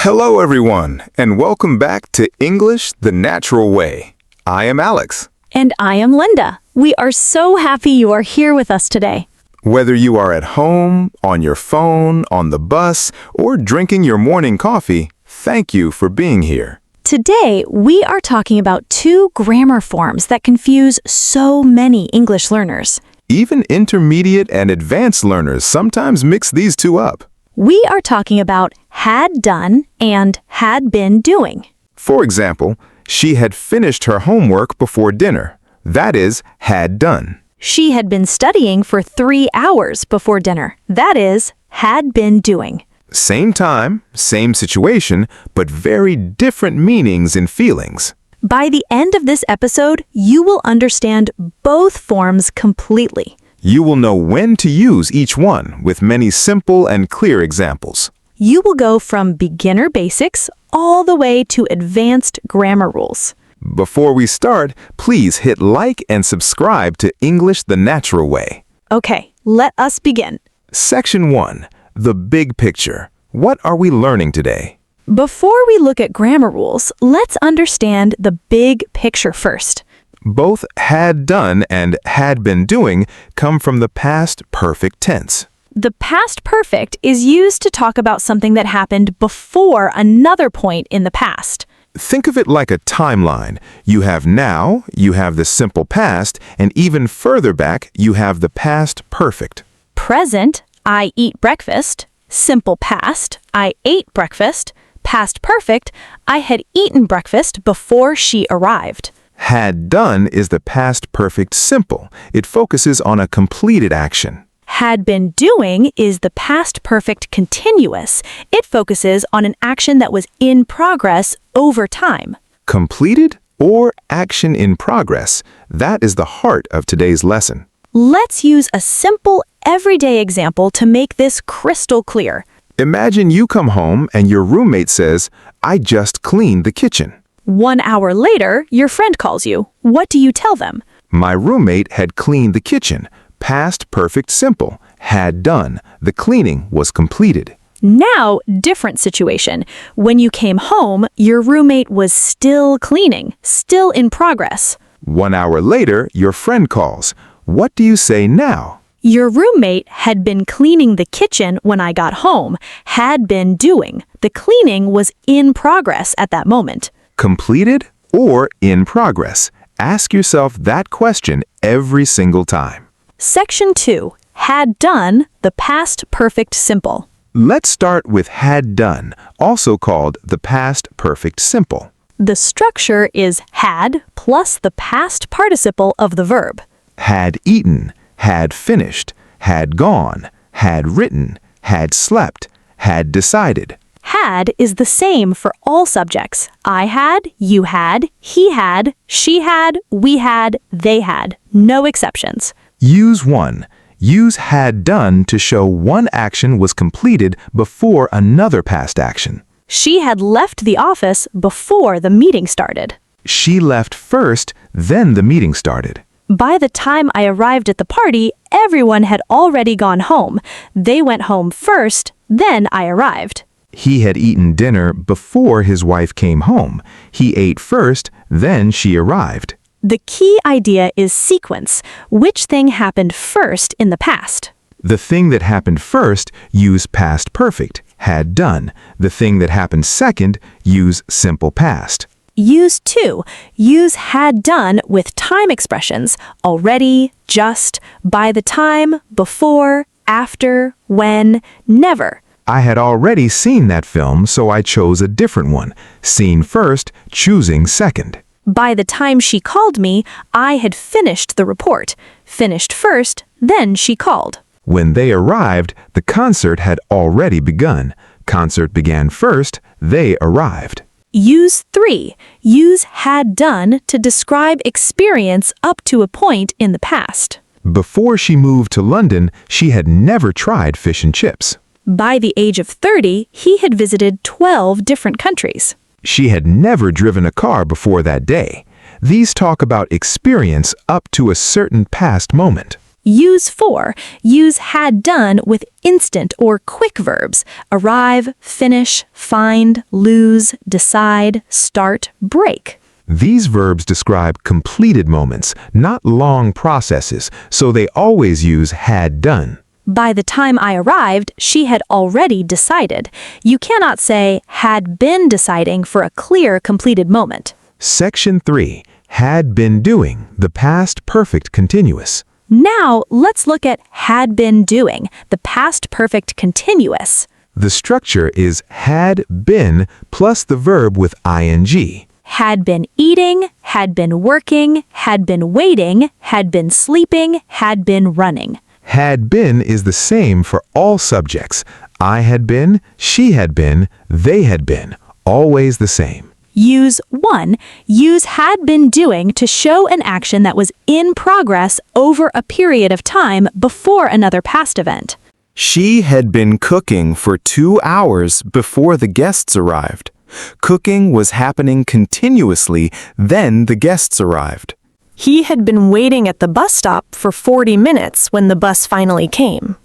Hello, everyone, and welcome back to English the Natural Way. I am Alex. And I am Linda. We are so happy you are here with us today. Whether you are at home, on your phone, on the bus, or drinking your morning coffee, thank you for being here. Today, we are talking about two grammar forms that confuse so many English learners. Even intermediate and advanced learners sometimes mix these two up. We are talking about had done and had been doing. For example, she had finished her homework before dinner. That is, had done. She had been studying for 3 hours before dinner. That is, had been doing. Same time, same situation, but very different meanings and feelings. By the end of this episode, you will understand both forms completely. You will know when to use each one with many simple and clear examples. You will go from beginner basics all the way to advanced grammar rules. Before we start, please hit like and subscribe to English the Natural Way. Okay, let us begin. Section 1. The Big Picture. What are we learning today? Before we look at grammar rules, let's understand the big picture first. Both had done and had been doing come from the past perfect tense. The past perfect is used to talk about something that happened before another point in the past. Think of it like a timeline. You have now, you have the simple past, and even further back, you have the past perfect. Present, I eat breakfast. Simple past, I ate breakfast. Past perfect, I had eaten breakfast before she arrived. Had done is the past perfect simple. It focuses on a completed action. Had been doing is the past perfect continuous. It focuses on an action that was in progress over time. Completed or action in progress, that is the heart of today's lesson. Let's use a simple, everyday example to make this crystal clear. Imagine you come home and your roommate says, "I just cleaned the kitchen." 1 hour later, your friend calls you. What do you tell them? My roommate had cleaned the kitchen. Past perfect simple. Had done. The cleaning was completed. Now, different situation. When you came home, your roommate was still cleaning, still in progress. 1 hour later, your friend calls. What do you say now? Your roommate had been cleaning the kitchen when I got home, had been doing. The cleaning was in progress at that moment. Completed or in progress? Ask yourself that question every single time. Section 2. Had done, the past perfect simple. Let's start with had done, also called the past perfect simple. The structure is had plus the past participle of the verb. Had eaten, had finished, had gone, had written, had slept, had decided. Had is the same for all subjects. I had, you had, he had, she had, we had, they had. No exceptions. Use 1. Use had done to show one action was completed before another past action. She had left the office before the meeting started. She left first, then the meeting started. By the time I arrived at the party, everyone had already gone home. They went home first, then I arrived. He had eaten dinner before his wife came home. He ate first, then she arrived. The key idea is sequence. Which thing happened first in the past? The thing that happened first, use past perfect, had done. The thing that happened second, use simple past. Use 2. Use had done with time expressions, already, just, by the time, before, after, when, never. I had already seen that film, so I chose a different one. Seen first, choosing second. By the time she called me, I had finished the report. Finished first, then she called. When they arrived, the concert had already begun. Concert began first, they arrived. Use 3. Use had done to describe experience up to a point in the past. Before she moved to London, she had never tried fish and chips. By the age of 30, he had visited 12 different countries. She had never driven a car before that day. These talk about experience up to a certain past moment. Use for. Use had done with instant or quick verbs. Arrive, finish, find, lose, decide, start, break. These verbs describe completed moments, not long processes, so they always use had done. By the time I arrived, she had already decided. You cannot say had been deciding for a clear, completed moment. Section 3. Had been doing, the past perfect continuous. Now, let's look at had been doing, the past perfect continuous. The structure is had been plus the verb with ing. Had been eating, had been working, had been waiting, had been sleeping, had been running. Had been is the same for all subjects. I had been, she had been, they had been. Always the same. Use 1. Use had been doing to show an action that was in progress over a period of time before another past event. She had been cooking for 2 hours before the guests arrived. Cooking was happening continuously, then the guests arrived. He had been waiting at the bus stop for 40 minutes when the bus finally came.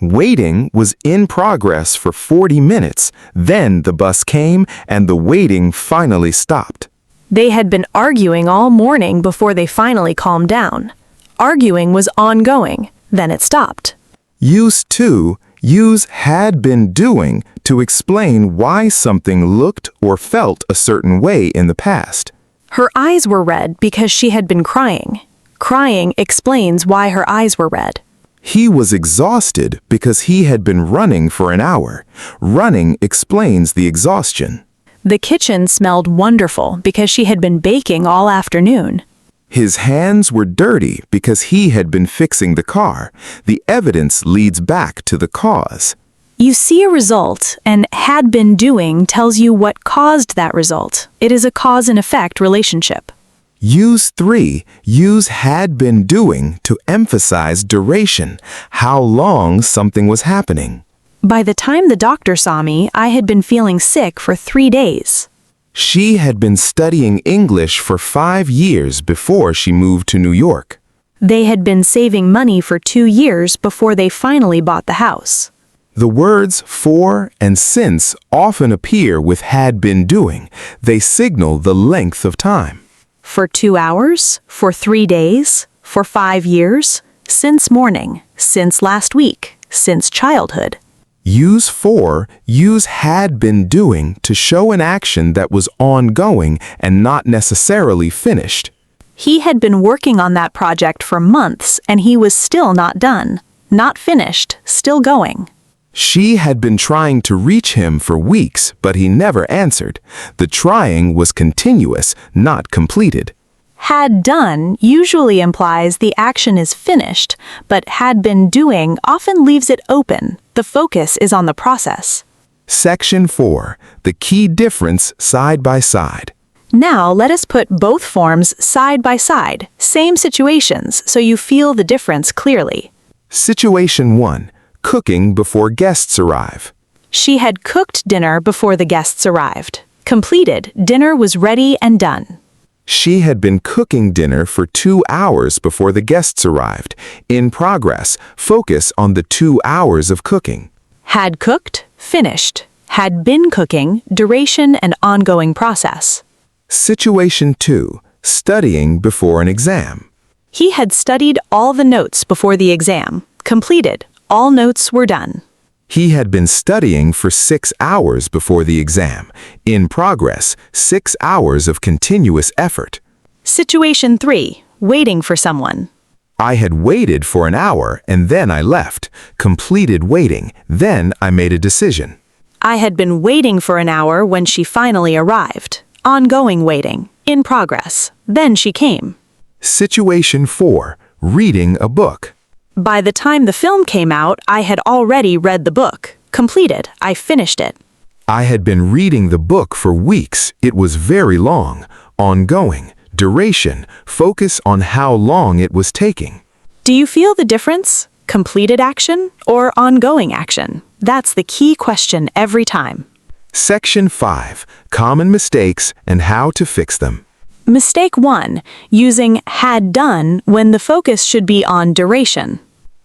Waiting was in progress for 40 minutes, then the bus came and the waiting finally stopped. They had been arguing all morning before they finally calmed down. Arguing was ongoing, then it stopped. Use 2. Use had been doing to explain why something looked or felt a certain way in the past. Her eyes were red because she had been crying. Crying explains why her eyes were red. He was exhausted because he had been running for an hour. Running explains the exhaustion. The kitchen smelled wonderful because she had been baking all afternoon. His hands were dirty because he had been fixing the car. The evidence leads back to the cause. You see a result, and had been doing tells you what caused that result. It is a cause and effect relationship. Use 3. Use had been doing to emphasize duration, how long something was happening. By the time the doctor saw me, I had been feeling sick for 3 days. She had been studying English for 5 years before she moved to New York. They had been saving money for 2 years before they finally bought the house. The words for and since often appear with had been doing. They signal the length of time. For 2 hours, for 3 days, for 5 years, since morning, since last week, since childhood. Use for, use had been doing to show an action that was ongoing and not necessarily finished. He had been working on that project for months and he was still not done. Not finished, still going. She had been trying to reach him for weeks, but he never answered. The trying was continuous, not completed. Had done usually implies the action is finished, but had been doing often leaves it open. The focus is on the process. Section 4. The key difference side by side. Now let us put both forms side by side, same situations, so you feel the difference clearly. Situation 1. Cooking before guests arrive. She had cooked dinner before the guests arrived. Completed, dinner was ready and done. She had been cooking dinner for 2 hours before the guests arrived. In progress, focus on the 2 hours of cooking. Had cooked, finished. Had been cooking, duration and ongoing process. Situation 2. Studying before an exam. He had studied all the notes before the exam. Completed, all notes were done. He had been studying for 6 hours before the exam. In progress, 6 hours of continuous effort. Situation 3. Waiting for someone. I had waited for an hour and then I left. Completed waiting. Then I made a decision. I had been waiting for an hour when she finally arrived. Ongoing waiting. In progress. Then she came. Situation 4. Reading a book. By the time the film came out, I had already read the book. Completed, I finished it. I had been reading the book for weeks. It was very long. Ongoing. Duration. Focus on how long it was taking. Do you feel the difference? Completed action or ongoing action? That's the key question every time. Section 5. Common mistakes and how to fix them. Mistake 1. Using had done when the focus should be on duration.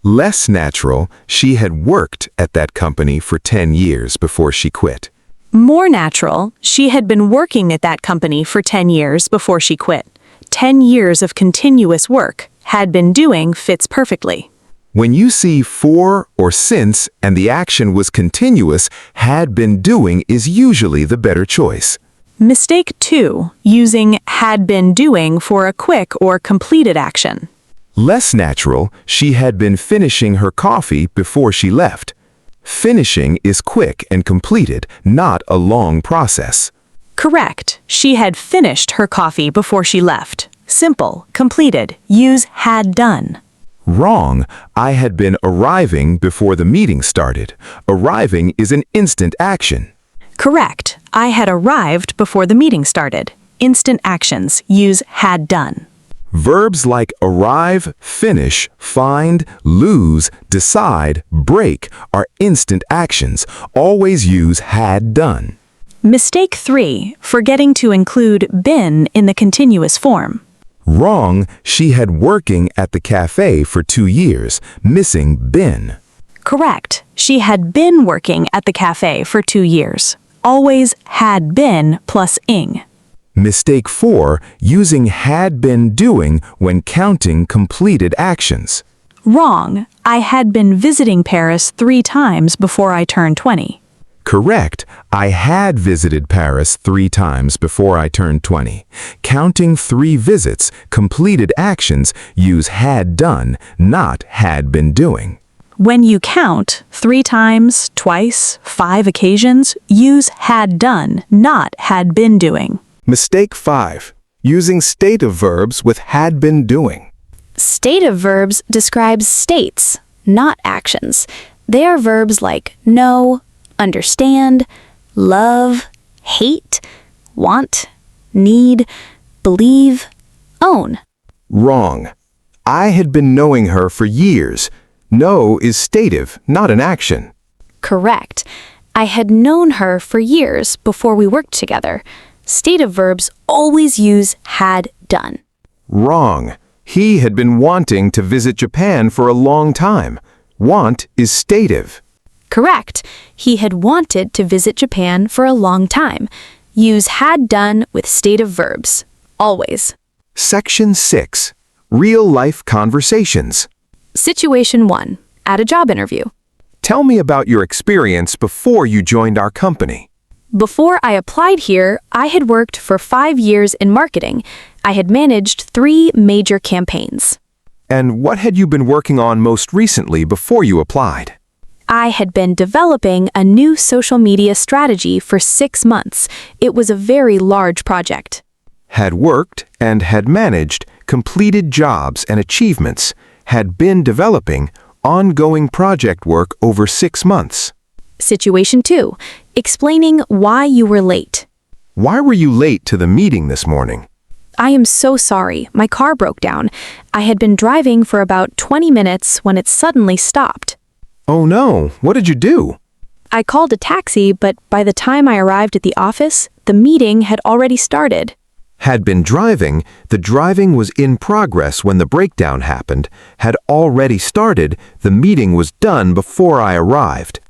Less natural, she had worked at that company for 10 years before she quit. More natural, she had been working at that company for 10 years before she quit. 10 years of continuous work, had been doing fits perfectly. When you see for or since and the action was continuous, had been doing is usually the better choice. Mistake 2, using had been doing for a quick or completed action. Less natural, she had been finishing her coffee before she left. Finishing is quick and completed, not a long process. Correct. She had finished her coffee before she left. Simple, completed. Use had done. Wrong. I had been arriving before the meeting started. Arriving is an instant action. Correct. I had arrived before the meeting started. Instant actions. Use had done. Verbs like arrive, finish, find, lose, decide, break are instant actions. Always use had done. Mistake 3, forgetting to include been in the continuous form. Wrong. She had working at the cafe for 2 years, missing been. Correct. She had been working at the cafe for 2 years. Always had been plus ing. Mistake 4, using had been doing when counting completed actions. Wrong. I had been visiting Paris 3 times before I turned 20. Correct. I had visited Paris 3 times before I turned 20. Counting 3 visits, completed actions, use had done, not had been doing. When you count 3 times, twice, 5 occasions, use had done, not had been doing. Mistake 5. Using state of verbs with had been doing. State of verbs describes states, not actions. They are verbs like know, understand, love, hate, want, need, believe, own. Wrong. I had been knowing her for years. Know is stative, not an action. Correct. I had known her for years before we worked together. State of verbs always use had done. Wrong. He had been wanting to visit Japan for a long time. Want is stative. Correct. He had wanted to visit Japan for a long time. Use had done with state of verbs. Always. Section 6. Real-life conversations. Situation 1. At a job interview. Tell me about your experience before you joined our company. Before I applied here, I had worked for 5 years in marketing. I had managed 3 major campaigns. And what had you been working on most recently before you applied? I had been developing a new social media strategy for 6 months. It was a very large project. Had worked and had managed, completed jobs and achievements, had been developing, ongoing project work over 6 months. Situation 2. Explaining why you were late. Why were you late to the meeting this morning? I am so sorry. My car broke down. I had been driving for about 20 minutes when it suddenly stopped. Oh no, what did you do? I called a taxi, but by the time I arrived at the office, the meeting had already started. Had been driving, the driving was in progress when the breakdown happened, had already started, the meeting was done before I arrived.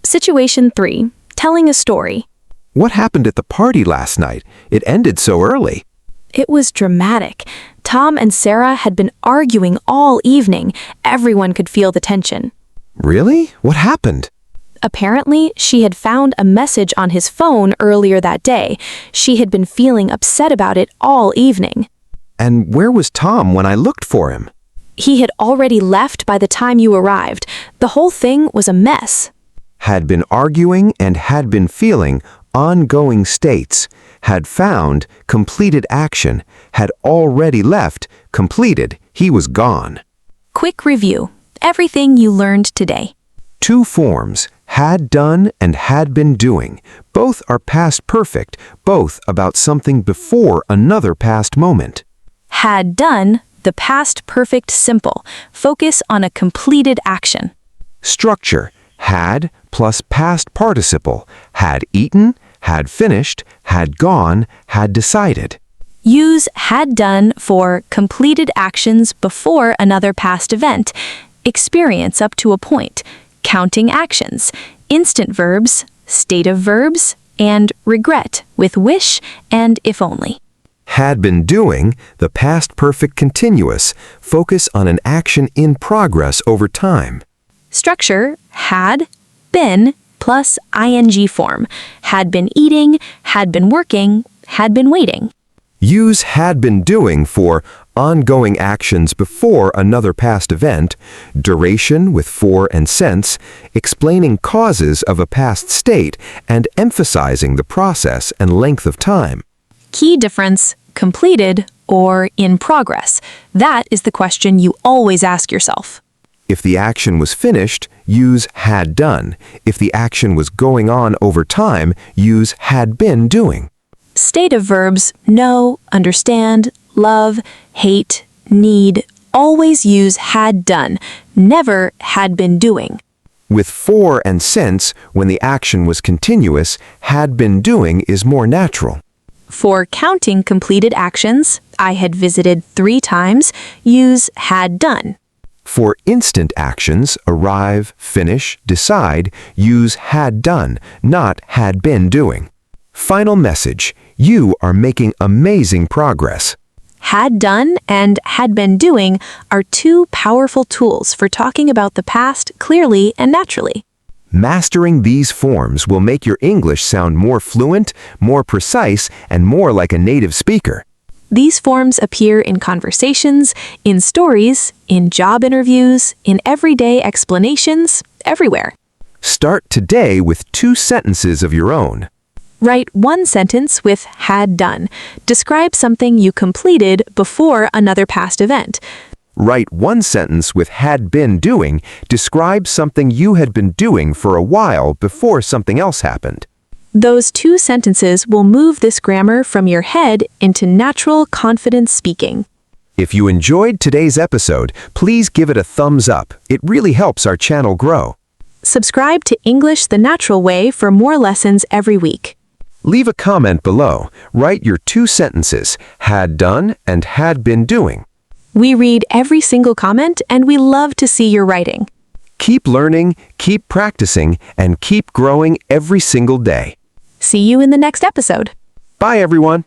Situation 3. Telling a story. What happened at the party last night? It ended so early. It was dramatic. Tom and Sarah had been arguing all evening. Everyone could feel the tension. Really? What happened? Apparently, she had found a message on his phone earlier that day. She had been feeling upset about it all evening. And where was Tom when I looked for him? He had already left by the time you arrived. The whole thing was a mess. Had been arguing and had been feeling, ongoing states, had found, completed action, had already left, completed, he was gone. Quick review. Everything you learned today. 2 forms, had done and had been doing. Both are past perfect, both about something before another past moment. Had done, the past perfect simple. Focus on a completed action. Structure, had plus past participle, had eaten, had finished, had gone, had decided. Use had done for completed actions before another past event. experience up to a point, counting actions, instant verbs, state of verbs, and regret with wish and if only. Had been doing, the past perfect continuous, focus on an action in progress over time. Structure, had, been, plus ing form, had been eating, had been working, had been waiting. Use had been doing for ongoing actions before another past event, duration with for and since, explaining causes of a past state and emphasizing the process and length of time. Key difference, completed or in progress. That is the question you always ask yourself. If the action was finished, use had done. If the action was going on over time, use had been doing. State of verbs, know, understand, love, hate, need, always use had done, never had been doing. With for and since, when the action was continuous, had been doing is more natural. For counting completed actions, I had visited 3 times, use had done. For instant actions, arrive, finish, decide, use had done, not had been doing. Final message: you are making amazing progress. Had done and had been doing are 2 powerful tools for talking about the past clearly and naturally. Mastering these forms will make your English sound more fluent, more precise, and more like a native speaker. These forms appear in conversations, in stories, in job interviews, in everyday explanations, everywhere. Start today with 2 sentences of your own. Write 1 sentence with had done. Describe something you completed before another past event. Write 1 sentence with had been doing. Describe something you had been doing for a while before something else happened. Those 2 sentences will move this grammar from your head into natural, confident speaking. If you enjoyed today's episode, please give it a thumbs up. It really helps our channel grow. Subscribe to English the Natural Way for more lessons every week. Leave a comment below. Write your 2 sentences, had done and had been doing. We read every single comment and we love to see your writing. Keep learning, keep practicing, and keep growing every single day. See you in the next episode. Bye, everyone.